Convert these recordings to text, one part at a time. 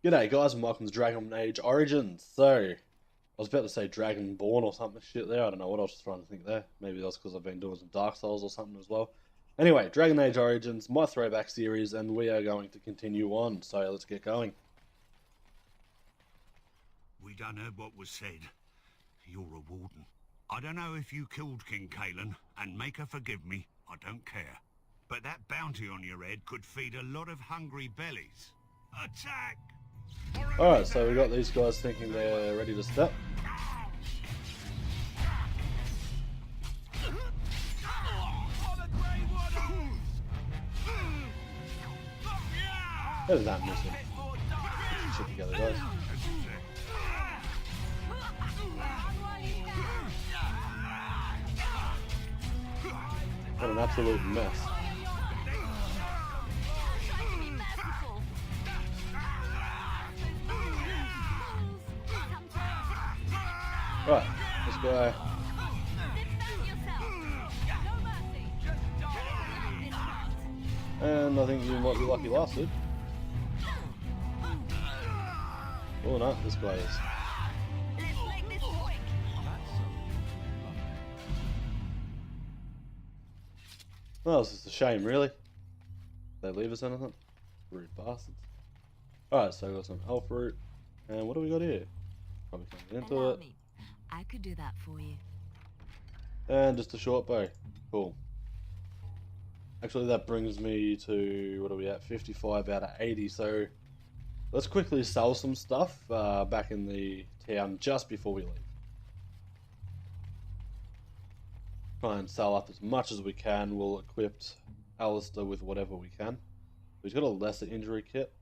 G'day guys and welcome to Dragon Age Origins. So, I was about to say Dragonborn or something shit there, I don't know what I was just trying to think there. Maybe that's because I've been doing some Dark Souls or something as well. Anyway, Dragon Age Origins, my throwback series, and we are going to continue on, so let's get going. We done heard what was said. You're a warden. I don't know if you killed King Kalen, and make her forgive me, I don't care. But that bounty on your head could feed a lot of hungry bellies. Attack! Alright, so we got these guys thinking they're ready to step. There's that missing. Get your shit together, guys. What an absolute mess. Right, this guy. And I think you might be lucky last dude. Oh no, this guy is. Well, it's just a shame, really. They leave us anything? Rude bastards. Alright, so I got some elf root. And what do we got here? Probably can't get into it. I could do that for you. And just a short bow. Cool. Actually, that brings me to, what are we at? 55 out of 80. So let's quickly sell some stuff back in the town just before we leave. Try and sell up as much as we can. We'll equip Alistair with whatever we can. He's got a lesser injury kit.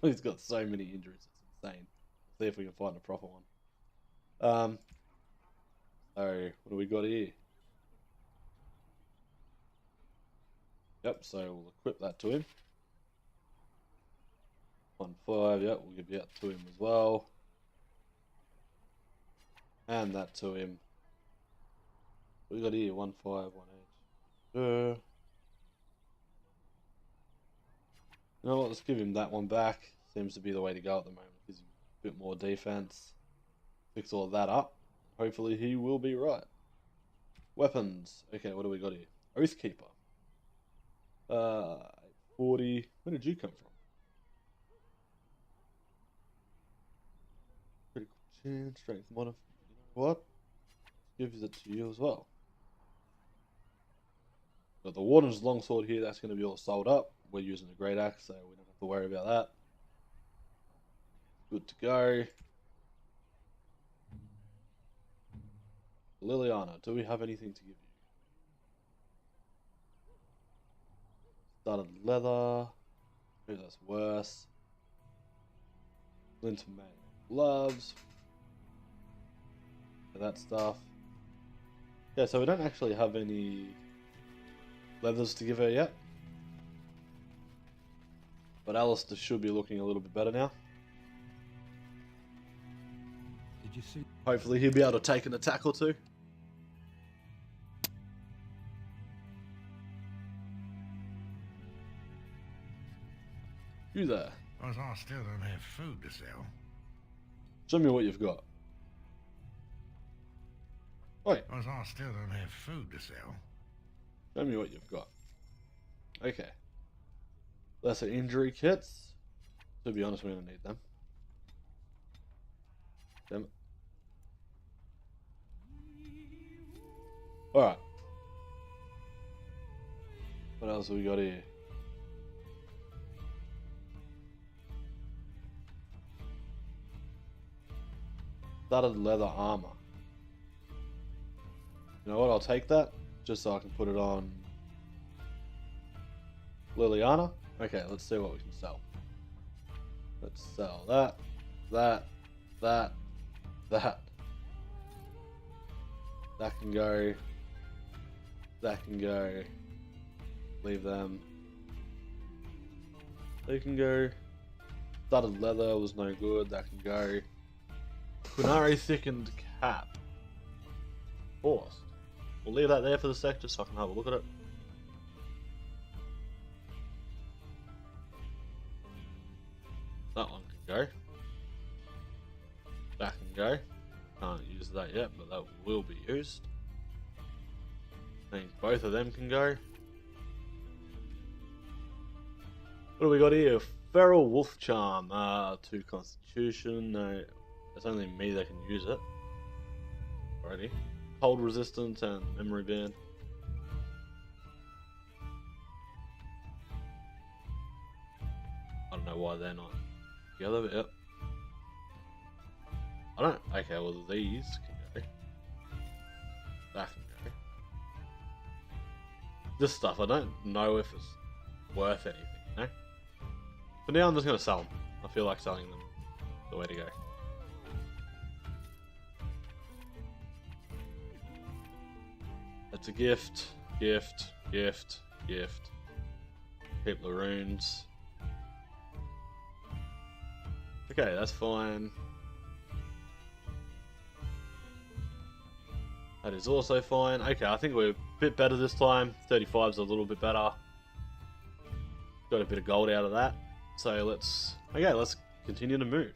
He's got so many injuries, it's insane. See if we can find a proper one. So what do we got here? Yep, so we'll equip that to him. 1-5, yep, we'll give that to him as well. And that to him. What we got here? 1-5, 1-8. You know what, let's give him that one back. Seems to be the way to go at the moment. Gives him a bit more defense. Fix all of that up. Hopefully he will be right. Weapons. Okay, what do we got here? Oathkeeper. 40. Where did you come from? Critical chance, strength modifier. You know what? Gives it to you as well. Got the Warden's longsword here, that's going to be all sold up. We're using a great axe, so we don't have to worry about that. Good to go. Liliana, do we have anything to give you? Studded leather. Maybe that's worse. Lint made gloves. That stuff. Yeah, so we don't actually have any leathers to give her yet. But Alistair should be looking a little bit better now. Did you see? Hopefully he'll be able to take an attack or two. You there? Because I still don't have food to sell. Show me what you've got. Wait, Because I still don't have food to sell. show me what you've got. Okay. Lesser injury kits. To be honest, we're going to need them. Damn it. Alright. What else have we got here? Studded leather armor. You know what, I'll take that. Just so I can put it on Liliana. Okay, let's see what we can sell. Let's sell that, that, that, that. That can go. That can go. Leave them. They can go. Studded leather was no good. That can go. Quinari thickened cap. Forced. We'll leave that there for the sec just so I can have a look at it. That one can go. That can go. Can't use that yet, but that will be used. I think both of them can go. What do we got here? Feral Wolf Charm. 2 Constitution. No, it's only me that can use it. Alrighty. Cold Resistance and Memory Band. I don't know why they're not together, but yep. I don't. Okay, well these can go. That can go. This stuff, I don't know if it's worth anything, you know? For now, I'm just going to sell them. I feel like selling them. The way to go. That's a gift, gift, gift, gift. Keep the runes. Okay, that's fine. That is also fine. Okay, I think we're a bit better this time. 35's a little bit better. Got a bit of gold out of that. So let's continue to move.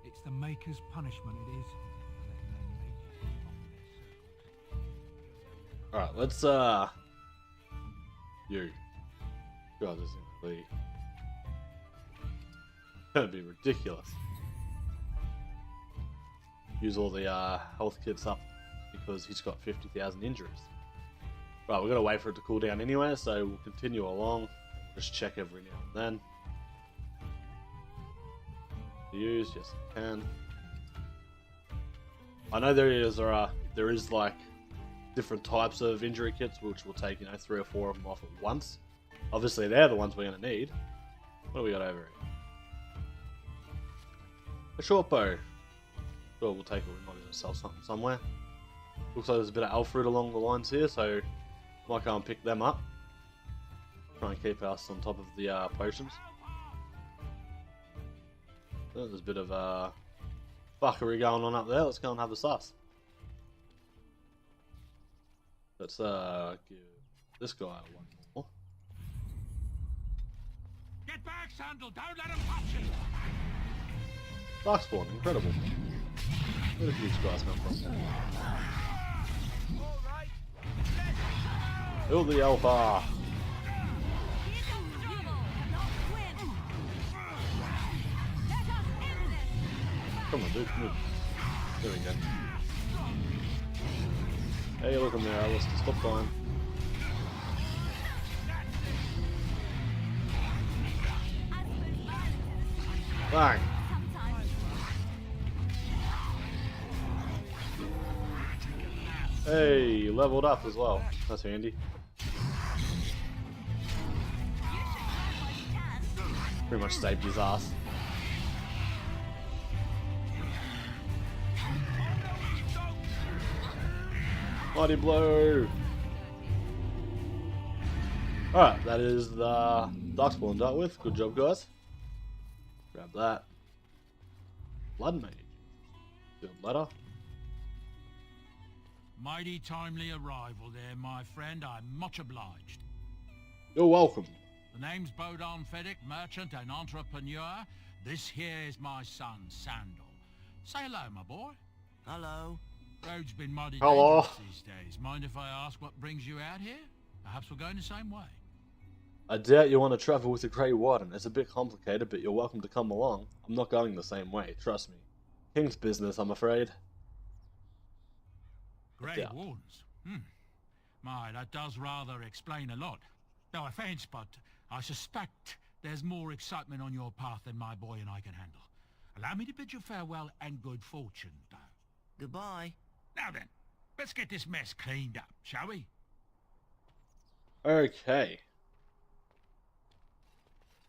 It's the Maker's punishment, it is. Letting them lead on their circles. Alright, let's you. God, this is gonna be ridiculous. Use all the health kits up because he's got 50,000 injuries. Right, we're gonna wait for it to cool down anyway, so we'll continue along. Just check every now and then. Use, yes I can. I know there is like different types of injury kits which will take 3 or 4 of them off at once. Obviously they're the ones we're gonna need. What do we got over here? A short bow. Sure, we'll take it. We might even sell something somewhere. Looks like there's a bit of elf fruit along the lines here, so might go and pick them up. Try and keep us on top of the potions. So there's a bit of fuckery going on up there. Let's go and have a suss. Let's give this guy one more. Get back, Sandal! Don't let him touch you! Darkspawn, incredible. Where did these guys come from? Kill the alpha! Come on, dude, move. There we go. Hey, look at there, Alice. Stop dying. Bang! Hey, you leveled up as well. That's handy. Pretty much saved his ass. Mighty blow! Alright, that is the Darkspawn dealt with. Good job, guys. Grab that. Blood Mage. Good letter. Mighty timely arrival there, my friend. I'm much obliged. You're welcome. The name's Bodon Feddick, merchant and entrepreneur. This here is my son, Sandal. Say hello, my boy. Hello. Road's been mighty Hello. dangerous these days. Mind if I ask what brings you out here? Perhaps we're going the same way. I doubt you want to travel with the Grey Warden. It's a bit complicated, but you're welcome to come along. I'm not going the same way, trust me. King's business, I'm afraid. Grey Wardens? My, that does rather explain a lot. No offense, but I suspect there's more excitement on your path than my boy and I can handle. Allow me to bid you farewell and good fortune, though. Goodbye. Now then, let's get this mess cleaned up, shall we? Okay.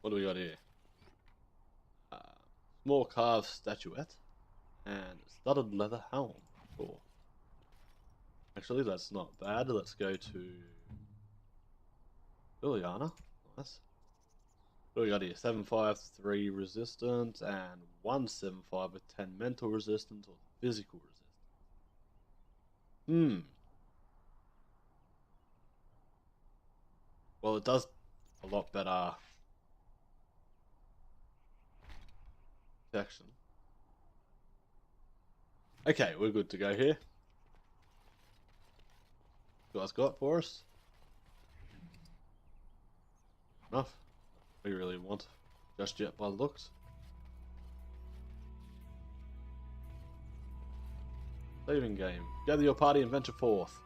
What do we got here? Small carved statuette and studded leather helm. Cool. Actually, that's not bad. Let's go to Liliana. Nice. What do we got here? 7/5, 3 resistance, and 1/7/5 with 10 mental resistance or physical resistance. Well, it does a lot better protection. Okay, we're good to go here. What you guys got for us? Enough. We really want just yet by the looks. Saving game. Gather your party and venture forth.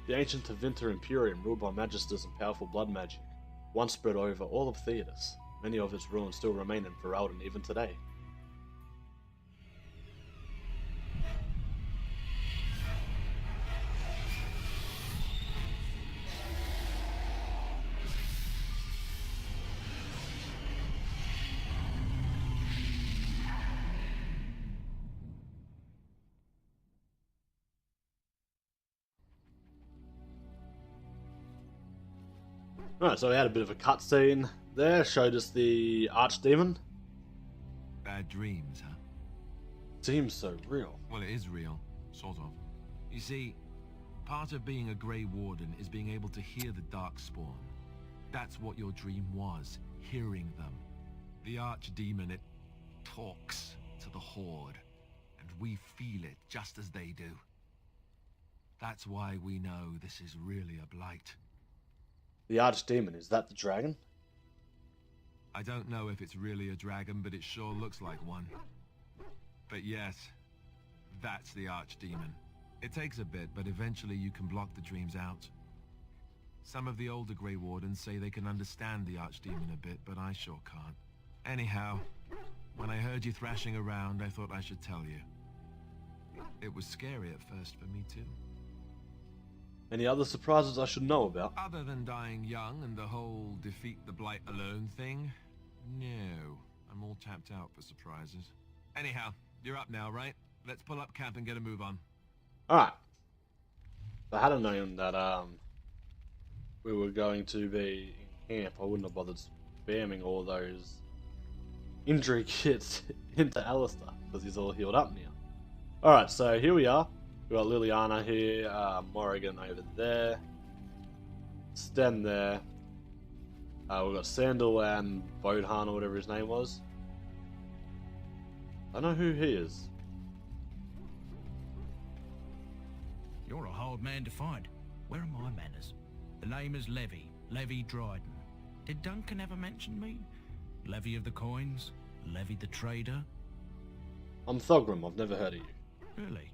The ancient Tevinter Imperium, ruled by magisters and powerful blood magic, once spread over all of Thedas. Many of its ruins still remain in Ferelden even today. Right, so we had a bit of a cutscene there, showed us the archdemon. Bad dreams, huh? Seems so real. Well, it is real, sort of. You see, part of being a Grey Warden is being able to hear the Darkspawn. That's what your dream was, hearing them. The archdemon, it talks to the Horde, and we feel it just as they do. That's why we know this is really a Blight. The archdemon, is that the dragon? I don't know if it's really a dragon, but it sure looks like one. But yes, that's the archdemon. It takes a bit, but eventually you can block the dreams out. Some of the older Grey Wardens say they can understand the archdemon a bit, but I sure can't. Anyhow, when I heard you thrashing around, I thought I should tell you. It was scary at first for me too. Any other surprises I should know about? Other than dying young and the whole defeat the Blight alone thing, no. I'm all tapped out for surprises. Anyhow, you're up now, right? Let's pull up camp and get a move on. Alright. If I hadn't known that we were going to be in camp, I wouldn't have bothered spamming all those injury kits into Alistair, because he's all healed up now. Alright, so here we are. We've got Liliana here, Morrigan over there, Sten there. We've got Sandal and Bodhan, or whatever his name was. I know who he is. You're a hard man to find. Where are my manners? The name is Levy Dryden. Did Duncan ever mention me? Levy of the Coins? Levy the Trader? I'm Thogrim, I've never heard of you. Really?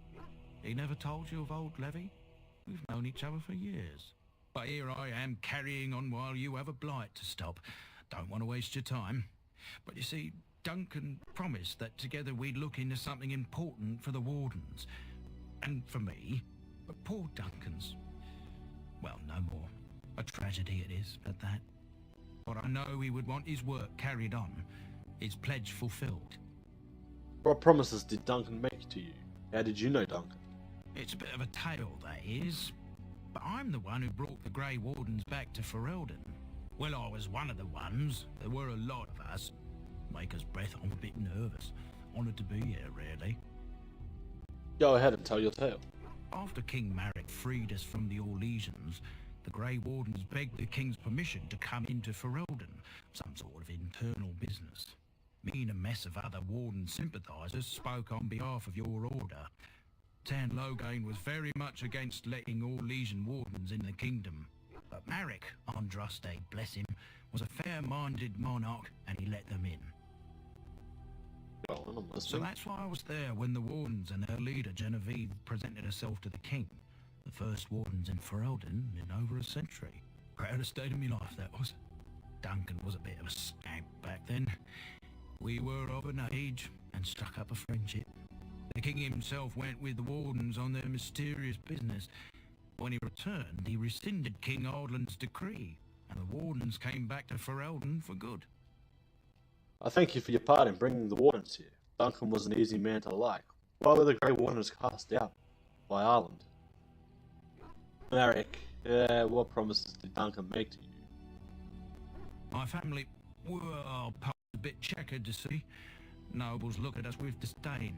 He never told you of old Levy? We've known each other for years. But here I am carrying on while you have a blight to stop. Don't want to waste your time. But you see, Duncan promised that together we'd look into something important for the Wardens. And for me. But poor Duncan's... well, no more. A tragedy it is, at that. But I know he would want his work carried on. His pledge fulfilled. What promises did Duncan make to you? How did you know Duncan? It's a bit of a tale, that is. But I'm the one who brought the Grey Wardens back to Ferelden. Well, I was one of the ones. There were a lot of us. Maker's breath, I'm a bit nervous. Honoured to be here, really. Go ahead and tell your tale. After King Marek freed us from the Orlesians, the Grey Wardens begged the King's permission to come into Ferelden. Some sort of internal business. Me and a mess of other Warden sympathisers spoke on behalf of your order. Tan Loghain was very much against letting Orlesian Wardens in the kingdom. But Marek, Andraste, bless him, was a fair-minded monarch and he let them in. Well, I'm So that's why I was there when the Wardens and their leader Genevieve presented herself to the king. The first Wardens in Ferelden in over a century. Proudest state of my life, that was. Duncan was a bit of a scamp back then. We were of an age and struck up a friendship. The king himself went with the Wardens on their mysterious business. When he returned, he rescinded King Ardland's decree, and the Wardens came back to Ferelden for good. I thank you for your part in bringing the Wardens here. Duncan was an easy man to like. Why were the Grey Wardens cast out by Ardland? Marek, what promises did Duncan make to you? My family were a bit checkered, to see. Nobles look at us with disdain.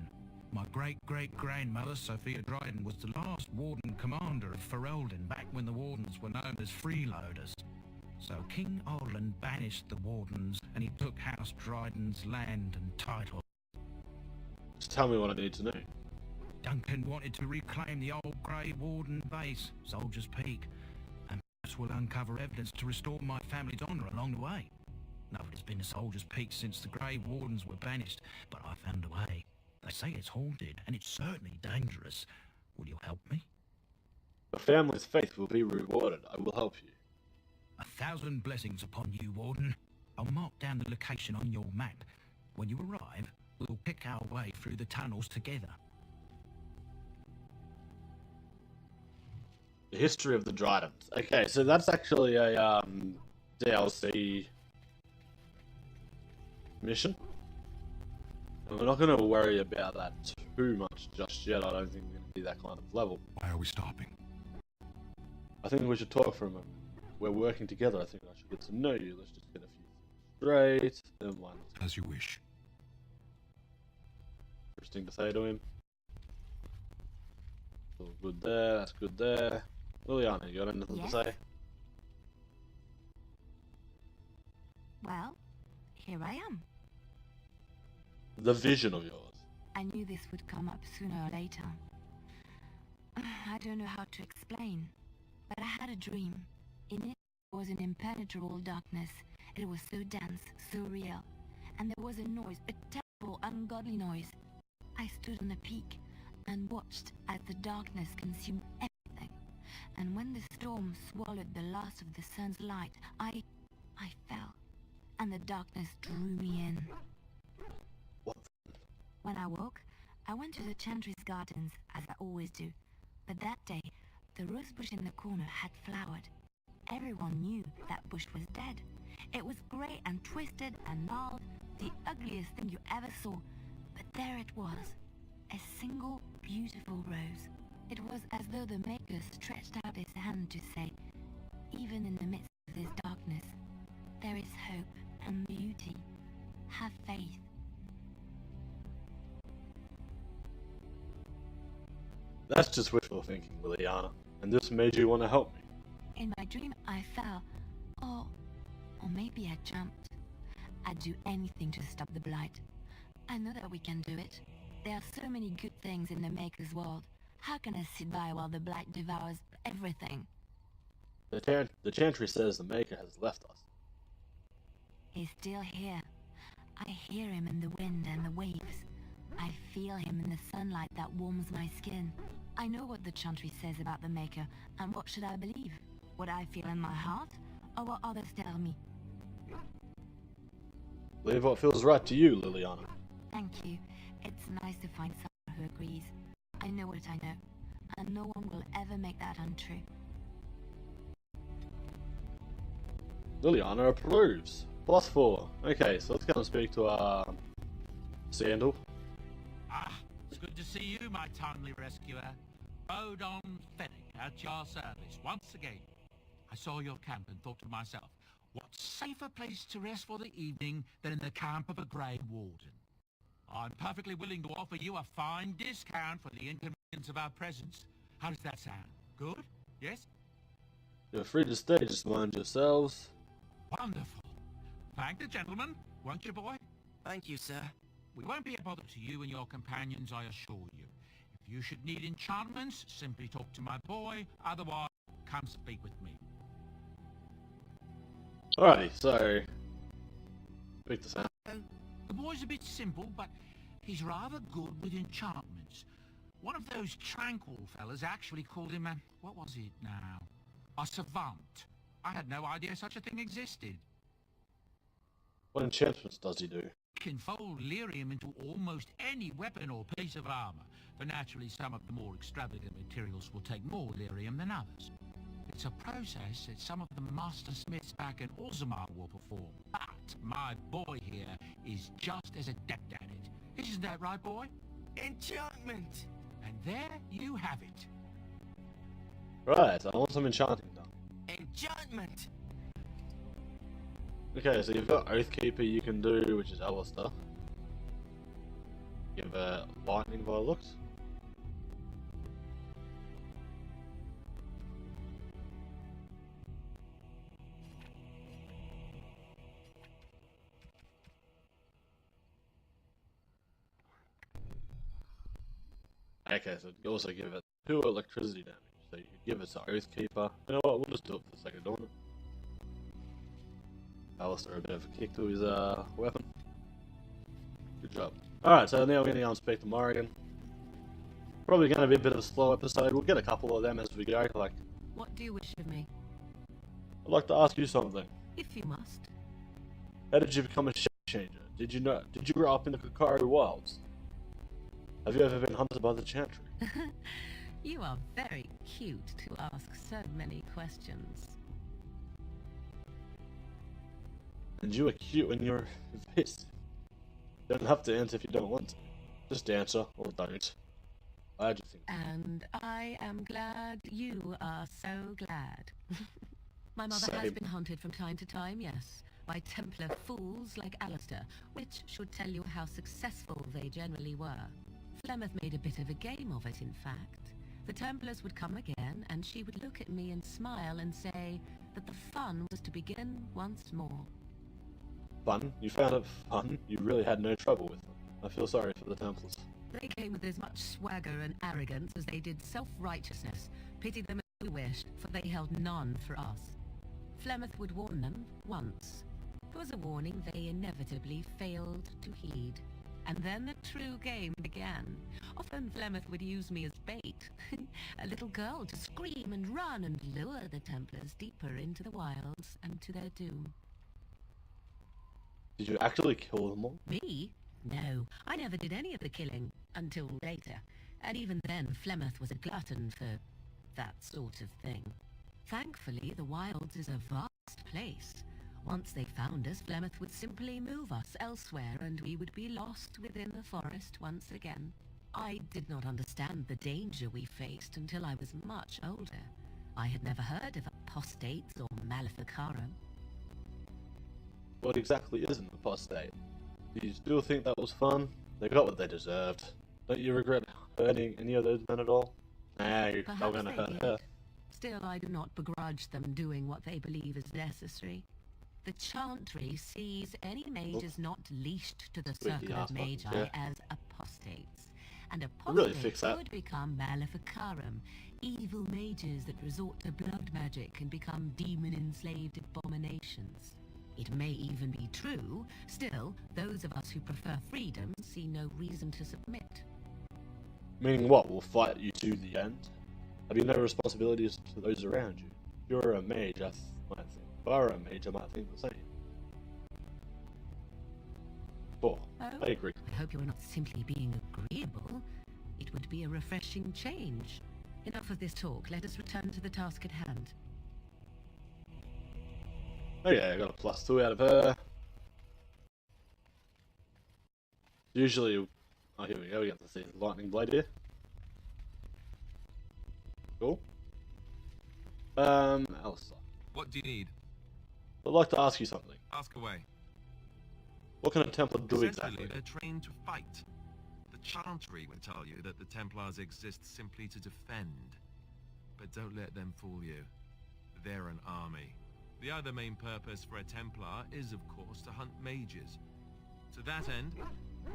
My great-great-grandmother, Sophia Dryden, was the last warden commander of Ferelden back when the wardens were known as freeloaders. So King Olin banished the wardens and he took House Dryden's land and title. Just tell me what I need to know. Duncan wanted to reclaim the old Grey Warden base, Soldier's Peak, and perhaps we'll uncover evidence to restore my family's honour along the way. Nobody's been to Soldier's Peak since the Grey Wardens were banished, but I found a way. They say it's haunted, and it's certainly dangerous. Will you help me? The family's faith will be rewarded. I will help you. 1,000 blessings upon you, Warden. I'll mark down the location on your map. When you arrive, we'll pick our way through the tunnels together. The history of the Dryden. Okay, so that's actually a DLC mission. And we're not going to worry about that too much just yet. I don't think we're going to be that kind of level. Why are we stopping? I think we should talk for a moment. We're working together. I think I should get to know you. Let's just get a few things straight. Then one. As you wish. Interesting to say to him. All good there. That's good there. Liliana, you got anything to say? Well, here I am. The vision of yours. I knew this would come up sooner or later. I don't know how to explain, but I had a dream. In it was an impenetrable darkness. It was so dense, so real. And there was a noise, a terrible, ungodly noise. I stood on the peak and watched as the darkness consumed everything. And when the storm swallowed the last of the sun's light, I fell. And the darkness drew me in. What? When I woke, I went to the Chantry's gardens, as I always do. But that day, the rose bush in the corner had flowered. Everyone knew that bush was dead. It was grey and twisted and gnarled, the ugliest thing you ever saw. But there it was, a single beautiful rose. It was as though the Maker stretched out his hand to say, even in the midst of this darkness, there is hope and beauty. Have faith. That's just wishful thinking, Liliana. And this made you want to help me. In my dream, I fell. Or maybe I jumped. I'd do anything to stop the Blight. I know that we can do it. There are so many good things in the Maker's world. How can I sit by while the Blight devours everything? The Chantry says the Maker has left us. He's still here. I hear him in the wind and the waves. I feel him in the sunlight that warms my skin. I know what the Chantry says about the Maker, and what should I believe? What I feel in my heart, or what others tell me? Believe what feels right to you, Liliana. Thank you. It's nice to find someone who agrees. I know what I know, and no one will ever make that untrue. Liliana approves. +4. Okay, so let's go and speak to Sandal. It's good to see you, my timely rescuer. Bodon Fennec at your service once again. I saw your camp and thought to myself, what safer place to rest for the evening than in the camp of a Grey Warden? I'm perfectly willing to offer you a fine discount for the inconvenience of our presence. How does that sound? Good? Yes? You're free to stay, just mind yourselves. Wonderful. Thank the gentleman, won't you, boy? Thank you, sir. We won't be a bother to you and your companions, I assure you. If you should need enchantments, simply talk to my boy. Otherwise, come speak with me. Alrighty, so speak to Sam. The boy's a bit simple, but he's rather good with enchantments. One of those tranquil fellas actually called him a... what was it now? A savant. I had no idea such a thing existed. What enchantments does he do? Can fold lyrium into almost any weapon or piece of armor, but naturally some of the more extravagant materials will take more lyrium than others. It's a process that some of the master smiths back in Orzammar will perform, but my boy here is just as adept at it. Isn't that right, boy? Enchantment! And there you have it. Right, I want some enchanting done. Enchantment! Okay, so you've got Oathkeeper you can do, which is Alistair. You have Lightning by looks. Okay, so you also give it 2 electricity damage. So you could give it to Oathkeeper. You know what, we'll just do it for the sake of doing it. Alistair a bit of a kick to his weapon. Good job. Alright, so now we're going to go and speak to Morrigan. Probably going to be a bit of a slow episode. We'll get a couple of them as we go. Like, What do you wish of me? I'd like to ask you something. If you must. How did you become a shape changer? Did you grow up in the Kakari Wilds? Have you ever been hunted by the Chantry? You are very cute to ask so many questions. And you are cute when you're pissed. You don't have to answer if you don't want to. Just answer, or don't. I just think. And I am glad you are so glad. My mother has Same. been hunted from time to time, yes, by Templar fools like Alistair, which should tell you how successful they generally were. Flemeth made a bit of a game of it, in fact. The Templars would come again, and she would look at me and smile and say that the fun was to begin once more. Fun? You found it fun? You really had no trouble with them. I feel sorry for the Templars. They came with as much swagger and arrogance as they did self-righteousness. Pity them if we wished, for they held none for us. Flemeth would warn them once. It was a warning they inevitably failed to heed. And then the true game began. Often Flemeth would use me as bait. A little girl to scream and run and lure the Templars deeper into the wilds and to their doom. Did you actually kill them all? Me? No, I never did any of the killing, until later. And even then, Flemeth was a glutton for that sort of thing. Thankfully, the wilds is a vast place. Once they found us, Flemeth would simply move us elsewhere, and we would be lost within the forest once again. I did not understand the danger we faced until I was much older. I had never heard of apostates or maleficarum. What exactly is an apostate? Do you still think that was fun? They got what they deserved. Don't you regret hurting any of those men at all? No, they were Perhaps gonna they hurt did. her. Still, I do not begrudge them doing what they believe is necessary. The Chantry sees any mages not leashed to the Squeaky circle of ass buttons, magi yeah. as apostates. And Really apostates fix that. could become maleficarum, evil mages that resort to blood magic and become demon-enslaved abominations. It may even be true. Still, those of us who prefer freedom see no reason to submit. Meaning what? We'll fight you to the end? Have you no responsibilities to those around you? If you're a mage, I might think. If I were a mage, I might think the same. Oh, I agree. I hope you are not simply being agreeable. It would be a refreshing change. Enough of this talk. Let us return to the task at hand. Okay, I got a +2 out of her. Usually, oh here we go, we get to see lightning blade here. Cool. Alistair, What do you need? I'd like to ask you something. Ask away. What can a Templar do Essentially, exactly? they're trained to fight. The Chantry would tell you that the Templars exist simply to defend. But don't let them fool you. They're an army. The other main purpose for a Templar is, of course, to hunt mages. To that end,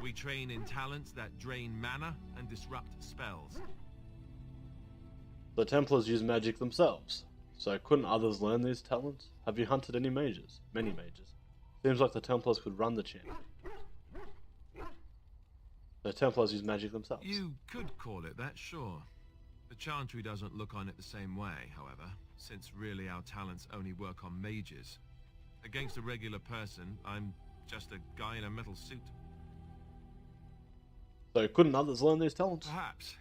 we train in talents that drain mana and disrupt spells. The Templars use magic themselves, so couldn't others learn these talents? Have you hunted any mages? Many mages. Seems like the Templars could run the champion. The Templars use magic themselves. You could call it that, sure. The Chantry doesn't look on it the same way, however, since really our talents only work on mages. Against a regular person, I'm just a guy in a metal suit. So couldn't others learn these talents? Perhaps,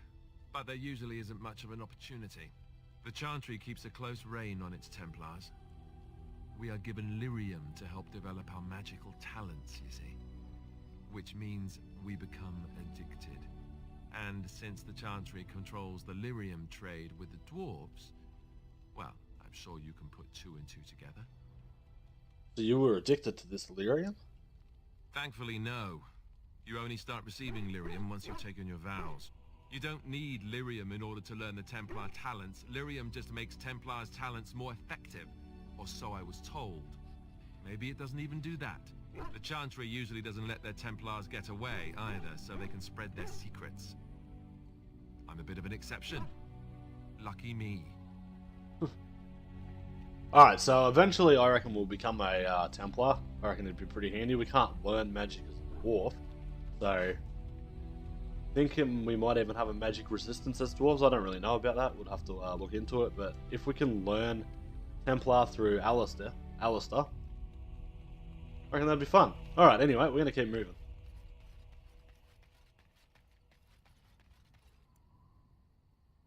but there usually isn't much of an opportunity. The Chantry keeps a close rein on its Templars. We are given lyrium to help develop our magical talents, you see. Which means we become addicted. And since the Chantry controls the lyrium trade with the dwarves, well, I'm sure you can put 2 and 2 together. So you were addicted to this lyrium? Thankfully, no. You only start receiving lyrium once you've taken your vows. You don't need lyrium in order to learn the Templar talents. Lyrium just makes Templar's talents more effective. Or so I was told. Maybe it doesn't even do that. The Chantry usually doesn't let their Templars get away either, so they can spread their secrets. I'm a bit of an exception. Lucky me. Alright, so eventually I reckon we'll become a Templar. I reckon it'd be pretty handy. We can't learn magic as a dwarf, so thinking we might even have a magic resistance as dwarves. I don't really know about that. We'll have to look into it, but if we can learn Templar through Alistair, I reckon that'd be fun. Alright, anyway, we're going to keep moving.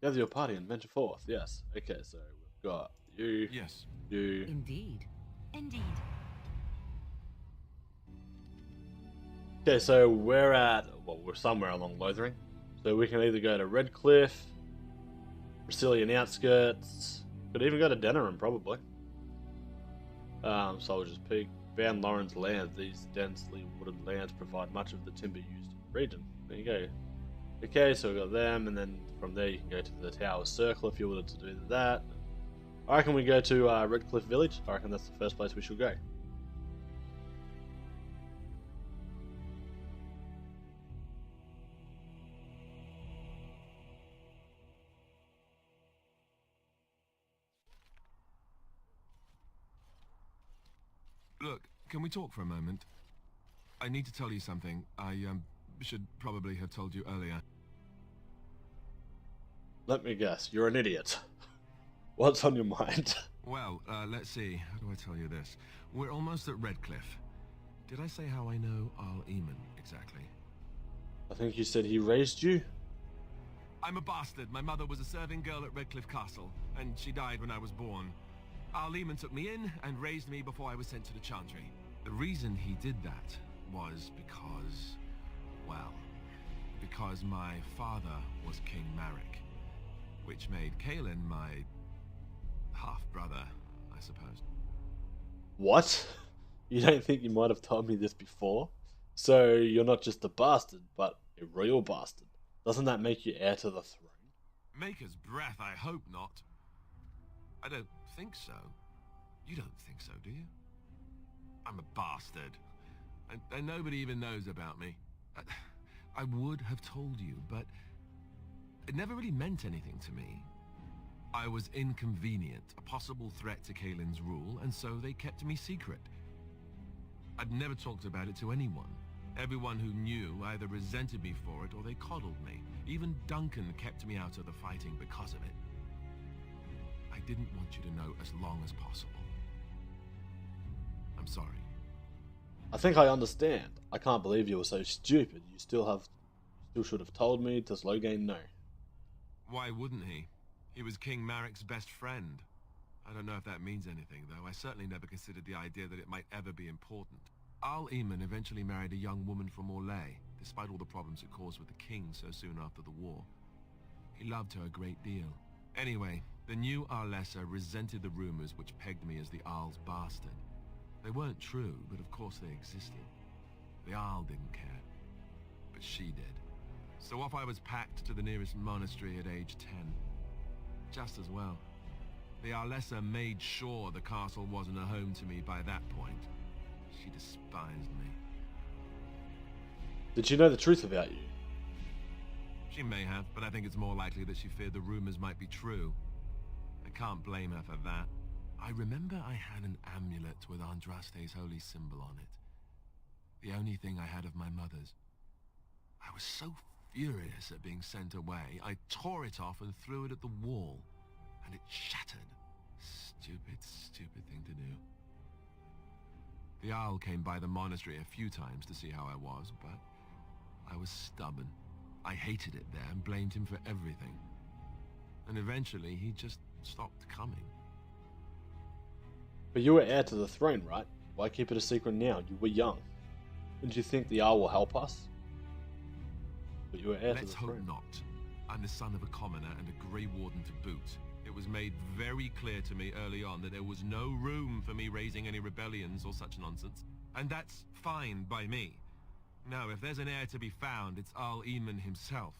Gather your party and venture forth. Yes. Okay, so we've got you. Yes. You. Indeed. Indeed. Okay, so we're somewhere along Lothering. So we can either go to Redcliffe, Brazilian outskirts, could even go to Denerim probably. So I'll just pick Van Lauren's land. These densely wooded lands provide much of the timber used in the region. There you go. Okay, so we got them, and then from there you can go to the Tower Circle if you wanted to do that. I reckon we go to Redcliffe Village. I reckon that's the first place we should go. Look, can we talk for a moment? I need to tell you something. I should probably have told you earlier. Let me guess, you're an idiot. What's on your mind? Well, let's see. How do I tell you this? We're almost at Redcliffe. Did I say how I know Arl Eamon exactly? I think you said he raised you? I'm a bastard. My mother was a serving girl at Redcliffe Castle, and she died when I was born. Arl Eamon took me in and raised me before I was sent to the Chantry. The reason he did that was because, well, because my father was King Marek, which made Kaelin my half-brother, I suppose. What? You don't think you might have told me this before? So you're not just a bastard, but a royal bastard. Doesn't that make you heir to the throne? Maker's breath, I hope not. I don't think so. You don't think so, do you? I'm a bastard. And nobody even knows about me. I would have told you, but it never really meant anything to me. I was inconvenient, a possible threat to Kaelin's rule, and so they kept me secret. I'd never talked about it to anyone. Everyone who knew either resented me for it or they coddled me. Even Duncan kept me out of the fighting because of it. I didn't want you to know as long as possible. I'm sorry. I think I understand. I can't believe you were so stupid. You still should have told me. Does Loghain know? Why wouldn't he? He was King Marek's best friend. I don't know if that means anything, though. I certainly never considered the idea that it might ever be important. Arl Eamon eventually married a young woman from Orlais, despite all the problems it caused with the king so soon after the war. He loved her a great deal. Anyway, the new Arlessa resented the rumors which pegged me as the Arl's bastard. They weren't true, but of course they existed. The Arl didn't care, but she did. So off I was packed to the nearest monastery at age 10. Just as well. The Arlessa made sure the castle wasn't a home to me by that point. She despised me. Did she know the truth about you? She may have, but I think it's more likely that she feared the rumors might be true. I can't blame her for that. I remember I had an amulet with Andraste's holy symbol on it. The only thing I had of my mother's. I was so furious at being sent away, I tore it off and threw it at the wall, and it shattered. Stupid, stupid thing to do. The Owl came by the monastery a few times to see how I was, but I was stubborn. I hated it there and blamed him for everything. And eventually he just stopped coming. But you were heir to the throne, right? Why keep it a secret now? You were young. Didn't you think the Owl will help us? But you were heir to the throne. Let's hope not. I'm the son of a commoner and a Grey Warden to boot. It was made very clear to me early on that there was no room for me raising any rebellions or such nonsense, and that's fine by me. Now, if there's an heir to be found, it's Arl Eamon himself.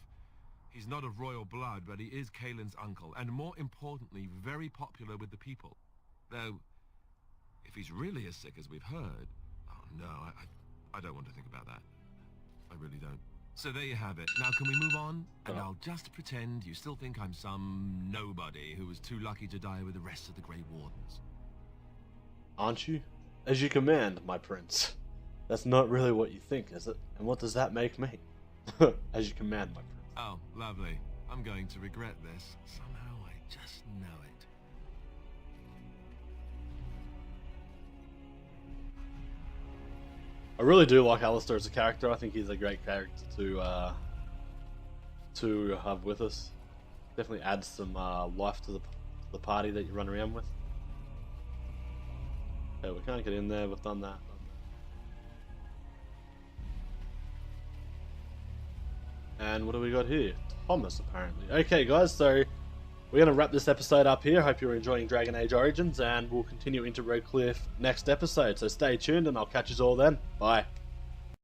He's not of royal blood, but he is Kaelin's uncle, and more importantly, very popular with the people. Though, if he's really as sick as we've heard... Oh no, I don't want to think about that. I really don't. So there you have it. Now can we move on? And I'll just pretend you still think I'm some nobody who was too lucky to die with the rest of the Grey Wardens. Aren't you? As you command, my prince. That's not really what you think, is it? And what does that make me? As you command, my prince. Oh, lovely. I'm going to regret this. Somehow I just know it. I really do like Alistair as a character. I think he's a great character to have with us. Definitely adds some life to the party that you run around with. Okay, we can't get in there. We've done that. And what do we got here? Thomas, apparently. Okay, guys, so we're going to wrap this episode up here. Hope you're enjoying Dragon Age Origins, and we'll continue into Redcliffe next episode. So stay tuned, and I'll catch you all then. Bye.